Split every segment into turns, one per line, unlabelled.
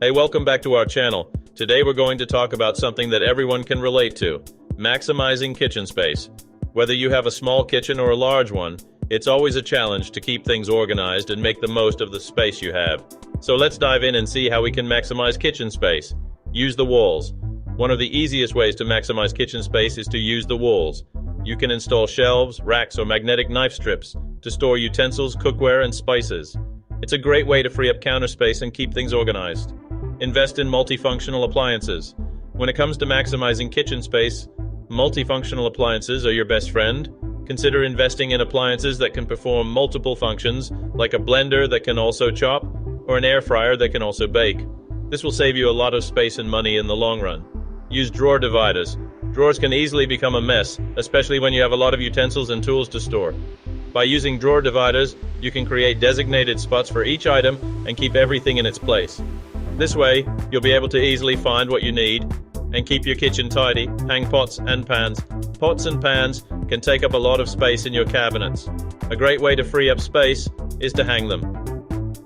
Hey, welcome back to our channel. Today we're going to talk about something that everyone can relate to: maximizing kitchen space. Whether you have a small kitchen or a large one, it's always a challenge to keep things organized and make the most of the space you have. So let's dive in and see how we can maximize kitchen space. Use the walls. One of the easiest ways to maximize kitchen space is to use the walls. You can install shelves, racks, or magnetic knife strips to store utensils, cookware, and spices. It's a great way to free up counter space and keep things organized. Invest in multifunctional appliances. When it comes to maximizing kitchen space, multifunctional appliances are your best friend. Consider investing in appliances that can perform multiple functions, like a blender that can also chop, or an air fryer that can also bake. This will save you a lot of space and money in the long run. Use drawer dividers. Drawers can easily become a mess, especially when you have a lot of utensils and tools to store. By using drawer dividers, you can create designated spots for each item and keep everything in its place. This way, you'll be able to easily find what you need and keep your kitchen tidy. Hang pots and pans. Pots and pans can take up a lot of space in your cabinets. A great way to free up space is to hang them.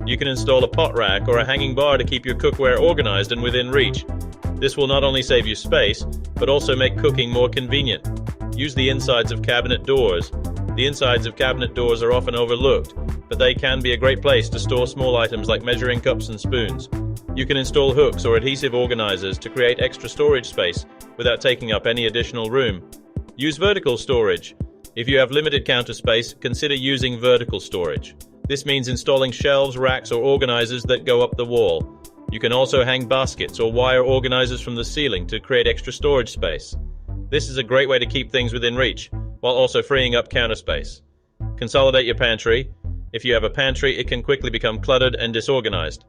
You can install a pot rack or a hanging bar to keep your cookware organized and within reach. This will not only save you space, but also make cooking more convenient. Use the insides of cabinet doors. The insides of cabinet doors are often overlooked, but they can be a great place to store small items like measuring cups and spoons. You can install hooks or adhesive organizers to create extra storage space without taking up any additional room. Use vertical storage. If you have limited counter space, consider using vertical storage. This means installing shelves, racks, or organizers that go up the wall. You can also hang baskets or wire organizers from the ceiling to create extra storage space. This is a great way to keep things within reach, while also freeing up counter space. Consolidate your pantry. If you have a pantry, it can quickly become cluttered and disorganized.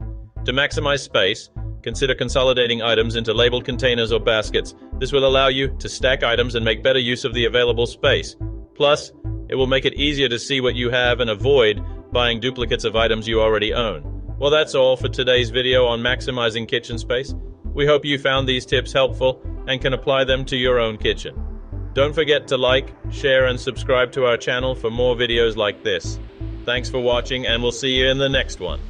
To maximize space, consider consolidating items into labeled containers or baskets. This will allow you to stack items and make better use of the available space. Plus, it will make it easier to see what you have and avoid buying duplicates of items you already own. Well, that's all for today's video on maximizing kitchen space. We hope you found these tips helpful and can apply them to your own kitchen. Don't forget to like, share, and subscribe to our channel for more videos like this. Thanks for watching, and we'll see you in the next one.